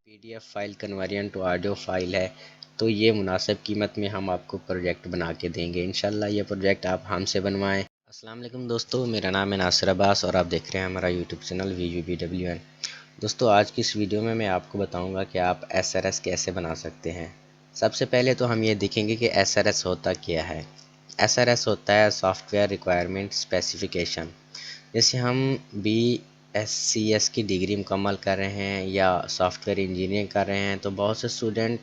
PDF file conversion to audio file है, तो ये मुनासिब कीमत में हम आपको प्रोजेक्ट बना के देंगे। इंशाल्लाह ये प्रोजेक्ट आप हमसे बनवाएं। अस्सलाम वालेकुम दोस्तों, मेरा नाम है नासिर अब्बास और आप देख रहे हैं हमारा यूट्यूब चैनल VUBWN। दोस्तों, आज की इस वीडियो में मैं आपको बताऊंगा कि आप SRS कैसे बना सकते हैं। सबसे पहले तो हम ये देखेंगे कि SRS होता क्या है। SRS होता है सॉफ्टवेयर रिक्वायरमेंट स्पेसिफिकेशन। जैसे हम BScs की डिग्री मुकम्मल कर रहे हैं या सॉफ्टवेयर इंजीनियरिंग कर रहे हैं, तो बहुत से स्टूडेंट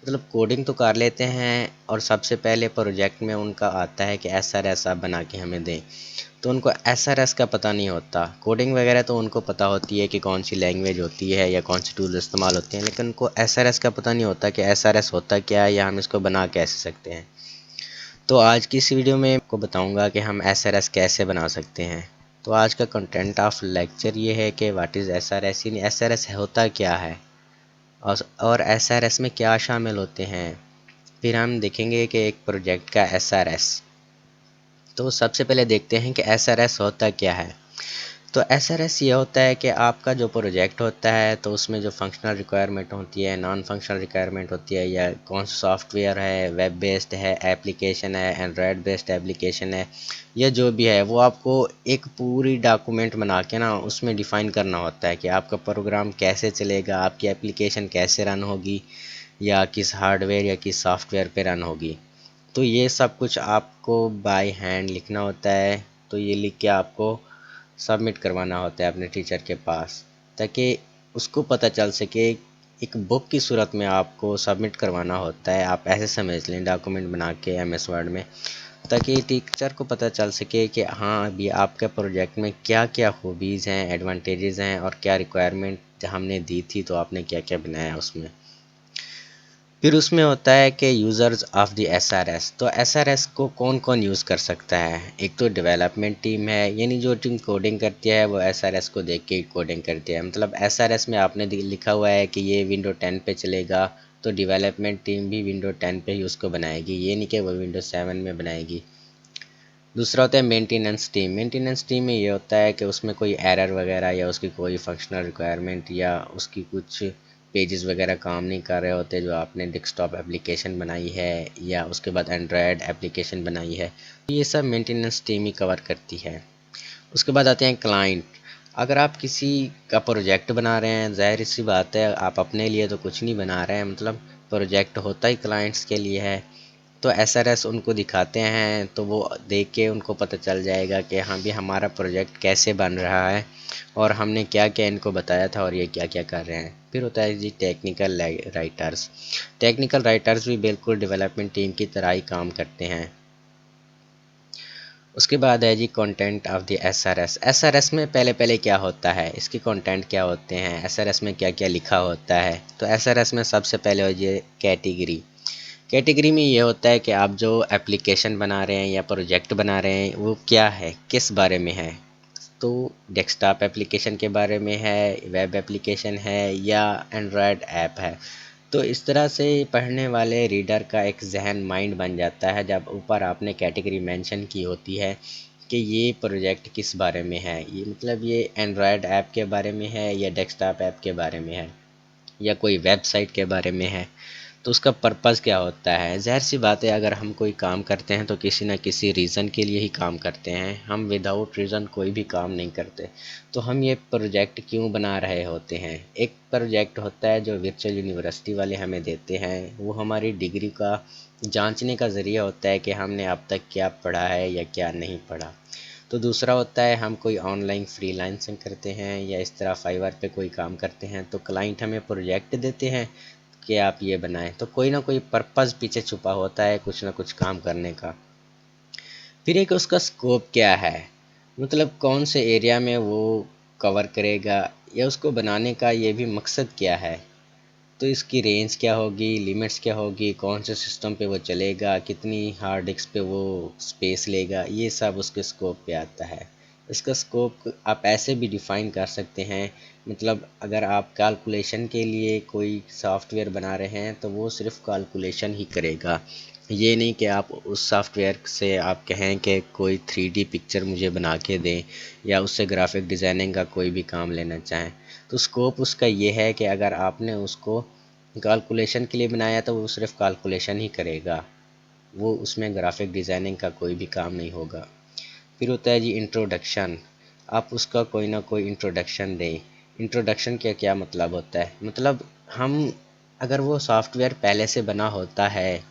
मतलब कोडिंग तो कर लेते हैं और सबसे पहले प्रोजेक्ट में उनका आता है कि SRS आप बना के हमें दें, तो उनको SRS का पता नहीं होता। कोडिंग वगैरह तो उनको पता होती है कि कौन सी लैंग्वेज होती है या कौन सी टूल इस्तेमाल होते हैं, लेकिन उनको SRS का पता नहीं होता कि SRS होता क्या है या हम इसको बना कैसे सकते हैं। तो आज की इस वीडियो में आपको बताऊंगा कि हम SRS कैसे बना सकते हैं। तो आज का कंटेंट ऑफ लेक्चर ये है कि व्हाट इज़ SRS, यानी SRS होता क्या है और SRS में क्या शामिल होते हैं। फिर हम देखेंगे कि एक प्रोजेक्ट का SRS। तो सबसे पहले देखते हैं कि SRS होता क्या है। तो SRS ये होता है कि आपका जो प्रोजेक्ट होता है तो उसमें जो फंक्शनल रिक्वायरमेंट होती है, नॉन फंक्शनल रिक्वायरमेंट होती है, या कौन सा सॉफ्टवेयर है, वेब बेस्ड है, एप्लीकेशन है, एंड्रॉयड बेस्ड एप्लीकेशन है, या जो भी है वो आपको एक पूरी डॉक्यूमेंट बना के ना उसमें डिफ़ाइन करना होता है कि आपका प्रोग्राम कैसे चलेगा, आपकी एप्लीकेशन कैसे रन होगी, या किस हार्डवेयर या किस सॉफ्टवेयर पे रन होगी। तो ये सब कुछ आपको बाय हैंड लिखना होता है। तो ये लिख के आपको सबमिट करवाना होता है अपने टीचर के पास, ताकि उसको पता चल सके। एक बुक की सूरत में आपको सबमिट करवाना होता है, आप ऐसे समझ लें डॉक्यूमेंट बना के MS वर्ड में, ताकि टीचर को पता चल सके कि हाँ अभी आपके प्रोजेक्ट में क्या क्या खूबीज़ हैं, एडवांटेजेस हैं और क्या रिक्वायरमेंट हमने दी थी तो आपने क्या क्या बनाया उसमें। फिर उसमें होता है कि यूज़र्स ऑफ़ द SRS। तो SRS को कौन कौन यूज़ कर सकता है। एक तो डेवलपमेंट टीम है, यानी जो टीम कोडिंग करती है वो SRS को देख के कोडिंग करती है। मतलब SRS में आपने लिखा हुआ है कि ये विंडो 10 पे चलेगा, तो डेवलपमेंट टीम भी विंडो 10 पे ही उसको बनाएगी, ये नहीं कि वो विंडो 7 में बनाएगी। दूसरा होता है मेंटेनेंस टीम। मेंटेनेंस टीम में ये होता है कि उसमें कोई एरर वगैरह या उसकी कोई फंक्शनल रिक्वायरमेंट या उसकी कुछ पेजेस वगैरह काम नहीं कर रहे होते जो आपने डेस्कटॉप एप्लीकेशन बनाई है या उसके बाद एंड्रॉयड एप्लीकेशन बनाई है, तो ये सब मेंटेनेंस टीम ही कवर करती है। उसके बाद आते हैं क्लाइंट। अगर आप किसी का प्रोजेक्ट बना रहे हैं, ज़ाहिर सी बात है आप अपने लिए तो कुछ नहीं बना रहे हैं, मतलब प्रोजेक्ट होता ही क्लाइंट्स के लिए है। तो SRS उनको दिखाते हैं तो वो देख के उनको पता चल जाएगा कि हाँ भी हमारा प्रोजेक्ट कैसे बन रहा है और हमने क्या क्या इनको बताया था और ये क्या क्या कर रहे हैं। फिर होता है जी टेक्निकल राइटर्स। टेक्निकल राइटर्स भी बिल्कुल डेवलपमेंट टीम की तरह ही काम करते हैं। उसके बाद है जी content of the SRS। SRS में पहले पहले क्या होता है, इसके कंटेंट क्या होते हैं, SRS में क्या क्या लिखा होता है। तो SRS में सबसे पहले हो जी कैटेगरी। कैटेगरी में ये होता है कि आप जो एप्लीकेशन बना रहे हैं या प्रोजेक्ट बना रहे हैं वो क्या है, किस बारे में है। तो डेस्कटॉप एप्लीकेशन के बारे में है, वेब एप्लीकेशन है या एंड्रॉयड ऐप है। तो इस तरह से पढ़ने वाले रीडर का एक जहन माइंड बन जाता है जब ऊपर आपने कैटेगरी मेंशन की होती है कि ये प्रोजेक्ट किस बारे में है, ये मतलब ये एंड्रॉयड ऐप के बारे में है या डेस्कटॉप ऐप के बारे में है या कोई वेबसाइट के बारे में है। तो उसका पर्पज़ क्या होता है। ज़ाहिर सी बात है अगर हम कोई काम करते हैं तो किसी न किसी रीज़न के लिए ही काम करते हैं, हम विदाउट रीज़न कोई भी काम नहीं करते। तो हम ये प्रोजेक्ट क्यों बना रहे होते हैं। एक प्रोजेक्ट होता है जो वर्चुअल यूनिवर्सिटी वाले हमें देते हैं, वो हमारी डिग्री का जांचने का ज़रिया होता है कि हमने अब तक क्या पढ़ा है या क्या नहीं पढ़ा। तो दूसरा होता है हम कोई ऑनलाइन फ्रीलांसिंग करते हैं या इस तरह फाइवर पे कोई काम करते हैं, तो क्लाइंट हमें प्रोजेक्ट देते हैं कि आप ये बनाएं, तो कोई ना कोई पर्पज़ पीछे छुपा होता है कुछ ना कुछ काम करने का। फिर एक उसका स्कोप क्या है, मतलब कौन से एरिया में वो कवर करेगा या उसको बनाने का ये भी मकसद क्या है। तो इसकी रेंज क्या होगी, लिमिट्स क्या होगी, कौन से सिस्टम पे वो चलेगा, कितनी हार्ड डिस्क पे वो स्पेस लेगा, ये सब उसके स्कोप पे आता है। इसका स्कोप आप ऐसे भी डिफ़ाइन कर सकते हैं, मतलब अगर आप कैलकुलेशन के लिए कोई सॉफ्टवेयर बना रहे हैं तो वो सिर्फ कैलकुलेशन ही करेगा, ये नहीं कि आप उस सॉफ्टवेयर से आप कहें कि कोई 3D पिक्चर मुझे बना के दें या उससे ग्राफिक डिज़ाइनिंग का कोई भी काम लेना चाहें। तो स्कोप उसका ये है कि अगर आपने उसको कैलकुलेशन के लिए बनाया तो वो सिर्फ कैलकुलेशन ही करेगा, वो उसमें ग्राफिक डिज़ाइनिंग का कोई भी काम नहीं होगा। फिर होता है जी इंट्रोडक्शन, आप उसका कोई ना कोई इंट्रोडक्शन दें। इंट्रोडक्शन का क्या मतलब होता है, मतलब हम अगर वो सॉफ्टवेयर पहले से बना होता है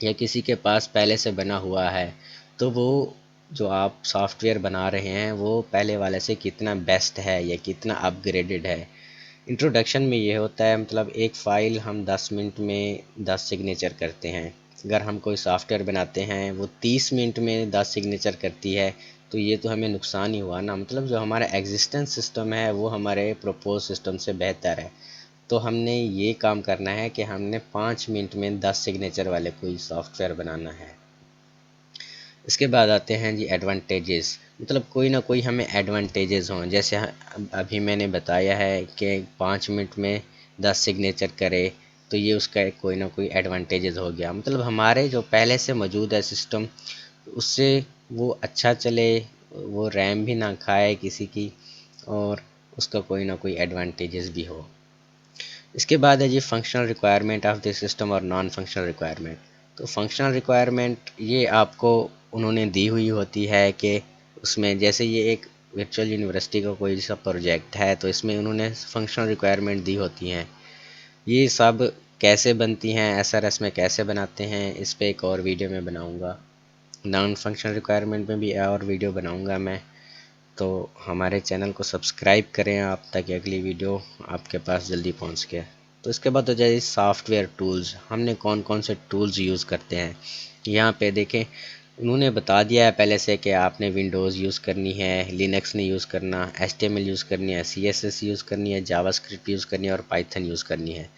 या किसी के पास पहले से बना हुआ है तो वो जो आप सॉफ्टवेयर बना रहे हैं वो पहले वाले से कितना बेस्ट है या कितना अपग्रेडेड है। इंट्रोडक्शन में ये होता है, मतलब एक फ़ाइल हम 10 मिनट में 10 सिग्नेचर करते हैं, अगर हम कोई सॉफ्टवेयर बनाते हैं वो 30 मिनट में 10 सिग्नेचर करती है तो ये तो हमें नुकसान ही हुआ ना। मतलब जो हमारा एग्जिस्टेंस सिस्टम है वो हमारे प्रपोज सिस्टम से बेहतर है। तो हमने ये काम करना है कि हमने 5 मिनट में 10 सिग्नेचर वाले कोई सॉफ्टवेयर बनाना है। इसके बाद आते हैं जी एडवांटेजेस, मतलब कोई ना कोई हमें एडवांटेजेस हों, जैसे अभी मैंने बताया है कि 5 मिनट में 10 सिग्नेचर करे, तो ये उसका एक कोई ना कोई एडवांटेजेस हो गया। मतलब हमारे जो पहले से मौजूद है सिस्टम उससे वो अच्छा चले, वो रैम भी ना खाए किसी की, और उसका कोई ना कोई एडवांटेजेस भी हो। इसके बाद है जी functional requirement of the system और नॉन फंक्शनल रिक्वायरमेंट। तो फंक्शनल रिक्वायरमेंट ये आपको उन्होंने दी हुई होती है कि उसमें जैसे ये एक वर्चुअल यूनिवर्सिटी का कोई सा प्रोजेक्ट है तो इसमें उन्होंने फंक्शनल रिक्वायरमेंट दी होती हैं। ये सब कैसे बनती हैं, एसआरएस में कैसे बनाते हैं, इस पे एक और वीडियो में बनाऊंगा। नॉन फंक्शनल रिक्वायरमेंट में भी और वीडियो बनाऊंगा मैं। तो हमारे चैनल को सब्सक्राइब करें आप, ताकि अगली वीडियो आपके पास जल्दी पहुंच के। तो इसके बाद हो जाए सॉफ्टवेयर टूल्स, हमने कौन कौन से टूल्स यूज़ करते हैं। यहाँ पे देखें उन्होंने बता दिया है पहले से कि आपने विंडोज़ यूज़ करनी है, लिनक्स नहीं यूज़ करना, एचटीएमएल यूज़ करनी है, सीएसएस यूज़ करनी है, जावास्क्रिप्ट यूज़ करनी है और पाइथन यूज़ करनी है।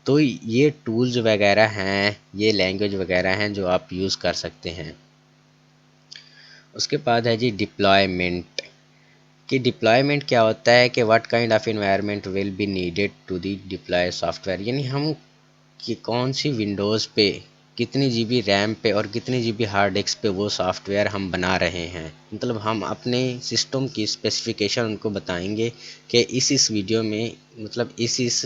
तो ये टूल्स वगैरह हैं, ये लैंग्वेज वगैरह हैं जो आप यूज़ कर सकते हैं। उसके बाद है जी डिप्लॉयमेंट, कि डिप्लॉयमेंट क्या होता है कि what kind of environment will be needed to the deploy software, यानी हम कि कौन सी विंडोज़ पे कितनी जीबी रैम पे और कितनी जीबी हार्ड डिस्क पे वो सॉफ्टवेयर हम बना रहे हैं। मतलब हम अपने सिस्टम की स्पेसिफिकेशन उनको बताएंगे कि इस वीडियो में, मतलब इस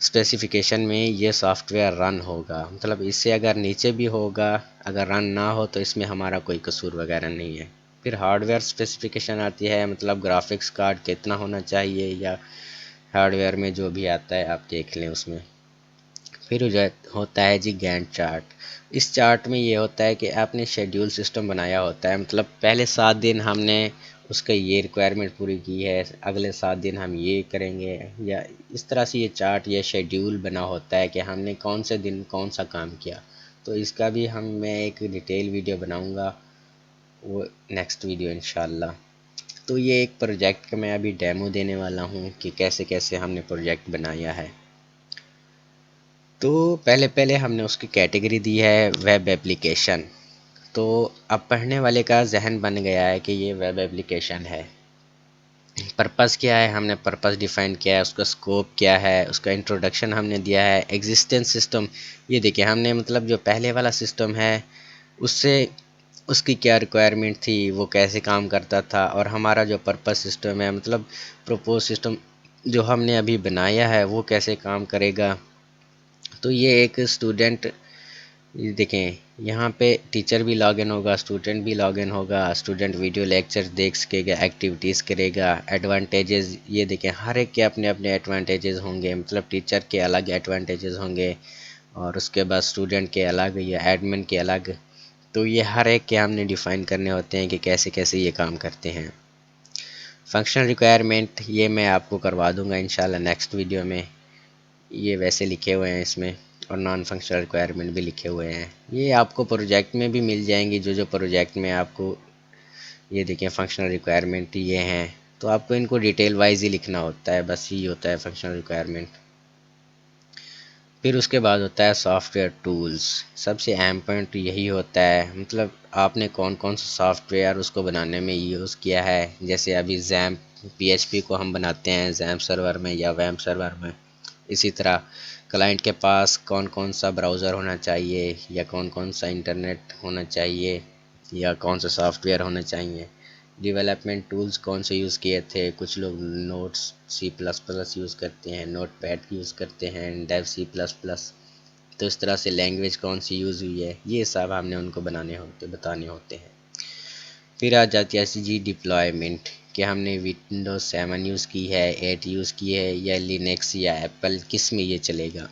स्पेसिफिकेशन में ये सॉफ्टवेयर रन होगा, मतलब इससे अगर नीचे भी होगा, अगर रन ना हो तो इसमें हमारा कोई कसूर वगैरह नहीं है। फिर हार्डवेयर स्पेसिफिकेशन आती है, मतलब ग्राफिक्स कार्ड कितना होना चाहिए या हार्डवेयर में जो भी आता है आप देख लें उसमें। फिर होता है जी गैंट चार्ट। इस चार्ट में ये होता है कि आपने शेड्यूल सिस्टम बनाया होता है, मतलब पहले 7 दिन हमने उसका ये रिक्वायरमेंट पूरी की है, अगले 7 दिन हम ये करेंगे, या इस तरह से ये चार्ट या शेड्यूल बना होता है कि हमने कौन से दिन कौन सा काम किया। तो इसका भी मैं एक डिटेल वीडियो बनाऊंगा, वो नेक्स्ट वीडियो इंशाल्लाह। तो ये एक प्रोजेक्ट का मैं अभी डेमो देने वाला हूँ कि कैसे कैसे हमने प्रोजेक्ट बनाया है। तो पहले पहले हमने उसकी कैटेगरी दी है वेब एप्लीकेशन। तो अब पढ़ने वाले का जहन बन गया है कि ये वेब एप्लीकेशन है। पर्पस क्या है, हमने पर्पस डिफाइन किया है, उसका स्कोप क्या है, उसका इंट्रोडक्शन हमने दिया है। एग्जिस्टेंस सिस्टम, ये देखिए हमने मतलब जो पहले वाला सिस्टम है उससे उसकी क्या रिक्वायरमेंट थी, वो कैसे काम करता था, और हमारा जो पर्पस सिस्टम है मतलब प्रपोज सिस्टम जो हमने अभी बनाया है वो कैसे काम करेगा। तो ये एक स्टूडेंट, ये देखें यहाँ पे टीचर भी लॉगिन होगा, स्टूडेंट भी लॉगिन होगा, स्टूडेंट वीडियो लेक्चर देख सकेगा, एक्टिविटीज़ करेगा। एडवांटेजेस ये देखें, हर एक के अपने अपने एडवांटेजेस होंगे, मतलब टीचर के अलग एडवांटेजेस होंगे और उसके बाद स्टूडेंट के अलग या एडमिन के अलग। तो ये हर एक के हमने डिफ़ाइन करने होते हैं कि कैसे कैसे ये काम करते हैं। फंक्शनल रिक्वायरमेंट ये मैं आपको करवा दूंगा इंशाल्लाह नेक्स्ट वीडियो में, ये वैसे लिखे हुए हैं इसमें, और नॉन फंक्शनल रिक्वायरमेंट भी लिखे हुए हैं। ये आपको प्रोजेक्ट में भी मिल जाएंगी, जो जो प्रोजेक्ट में आपको, ये देखिए फंक्शनल रिक्वायरमेंट ये हैं, तो आपको इनको डिटेल वाइज ही लिखना होता है, बस यही होता है फंक्शनल रिक्वायरमेंट। फिर उसके बाद होता है सॉफ्टवेयर टूल्स, सबसे अहम पॉइंट यही होता है, मतलब आपने कौन कौन सा सॉफ्टवेयर उसको बनाने में यूज़ किया है। जैसे अभी जैम्प PHP को हम बनाते हैं जैम्प सर्वर में या वैम्प सर्वर में, इसी तरह क्लाइंट के पास कौन कौन सा ब्राउज़र होना चाहिए या कौन कौन सा इंटरनेट होना चाहिए या कौन सा सॉफ्टवेयर होने चाहिए। डेवलपमेंट टूल्स कौन से यूज़ किए थे, कुछ लोग नोट्स C++ यूज़ करते हैं, नोटपैड यूज़ करते हैं, डेव C++। तो इस तरह से लैंग्वेज कौन सी यूज़ हुई है, ये सब हमने उनको बताने होते हैं। फिर आ जाती है जी डिप्लॉयमेंट, कि हमने विंडोज़ 7 यूज़ की है, 8 यूज़ की है या लिनक्स या एप्पल, किस में ये चलेगा।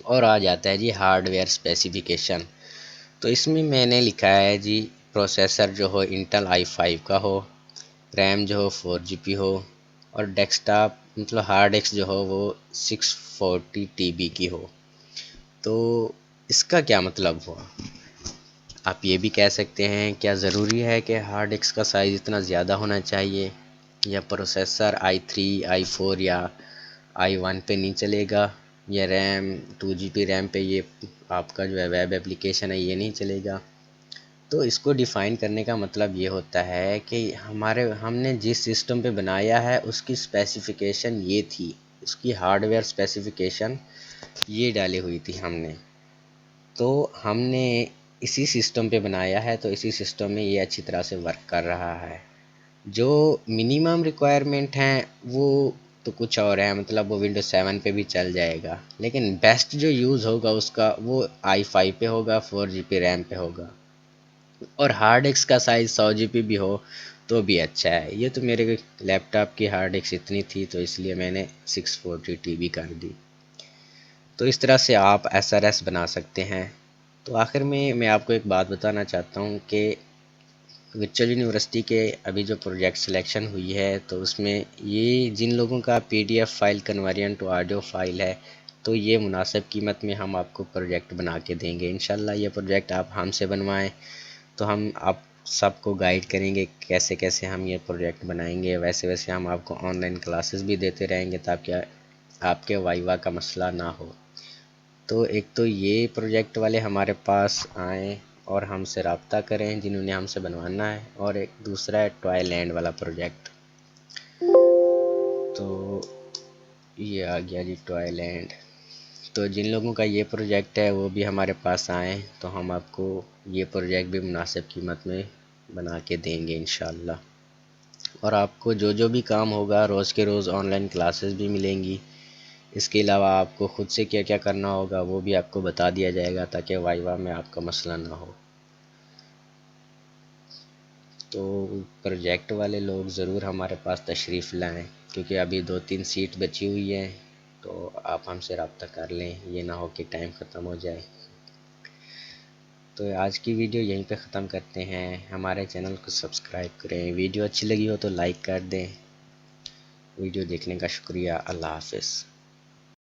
और आ जाता है जी हार्डवेयर स्पेसिफिकेशन। तो इसमें मैंने लिखा है जी प्रोसेसर जो हो इंटेल i5 का हो, रैम जो हो 4 GB हो, और डेस्कटॉप मतलब हार्ड डिस्क जो हो वो 640 TB की हो। तो इसका क्या मतलब हुआ, आप ये भी कह सकते हैं क्या ज़रूरी है कि हार्ड डिस्क का साइज़ इतना ज़्यादा होना चाहिए, या प्रोसेसर i3 i4 या i1 पे नहीं चलेगा, या रैम 2 GB रैम पे ये आपका जो है वेब एप्लीकेशन है ये नहीं चलेगा। तो इसको डिफ़ाइन करने का मतलब ये होता है कि हमने जिस सिस्टम पे बनाया है उसकी स्पेसिफ़िकेशन ये थी, उसकी हार्डवेयर स्पेसिफ़िकेशन ये डाली हुई थी हमने। तो हमने इसी सिस्टम पे बनाया है तो इसी सिस्टम में ये अच्छी तरह से वर्क कर रहा है। जो मिनिमम रिक्वायरमेंट हैं वो तो कुछ और है, मतलब वो विंडोज 7 पे भी चल जाएगा, लेकिन बेस्ट जो यूज़ होगा उसका वो i5 पे होगा, 4 GB रैम पे होगा, और हार्ड डिस्क का साइज़ 100 GB भी हो तो भी अच्छा है। ये तो मेरे लैपटॉप की हार्ड डिस्क इतनी थी तो इसलिए मैंने 640 TB कर दी। तो इस तरह से आप SRS बना सकते हैं। तो आखिर में मैं आपको एक बात बताना चाहता हूँ कि वर्चुअल यूनिवर्सिटी के अभी जो प्रोजेक्ट सिलेक्शन हुई है तो उसमें ये जिन लोगों का PDF file conversion to audio file है तो ये मुनासिब कीमत में हम आपको प्रोजेक्ट बना के देंगे। इंशाल्लाह ये प्रोजेक्ट आप हमसे बनवाएं तो हम आप सबको गाइड करेंगे कैसे कैसे हम ये प्रोजेक्ट बनाएंगे। वैसे वैसे हम आपको ऑनलाइन क्लासेस भी देते रहेंगे ताकि आपके वाइवा का मसला ना हो। तो एक तो ये प्रोजेक्ट वाले हमारे पास आएँ और हमसे रब्ता करें जिन्होंने हमसे बनवाना है, और एक दूसरा है टॉयलैंड वाला प्रोजेक्ट। तो ये आ गया जी टॉयलैंड। तो जिन लोगों का ये प्रोजेक्ट है वो भी हमारे पास आएँ तो हम आपको ये प्रोजेक्ट भी मुनासिब कीमत में बना के देंगे इंशाल्लाह। और आपको जो जो भी काम होगा रोज़ के रोज़ ऑनलाइन क्लासेस भी मिलेंगी। इसके अलावा आपको ख़ुद से क्या क्या करना होगा वो भी आपको बता दिया जाएगा ताकि वाइवा में आपका मसला ना हो। तो प्रोजेक्ट वाले लोग ज़रूर हमारे पास तशरीफ़ लाएं क्योंकि अभी 2-3 सीट बची हुई हैं। तो आप हमसे रब्ता कर लें, ये ना हो कि टाइम ख़त्म हो जाए। तो आज की वीडियो यहीं पे ख़त्म करते हैं। हमारे चैनल को सब्सक्राइब करें, वीडियो अच्छी लगी हो तो लाइक कर दें। वीडियो देखने का शुक्रिया। अल्लाह हाफ़िज़।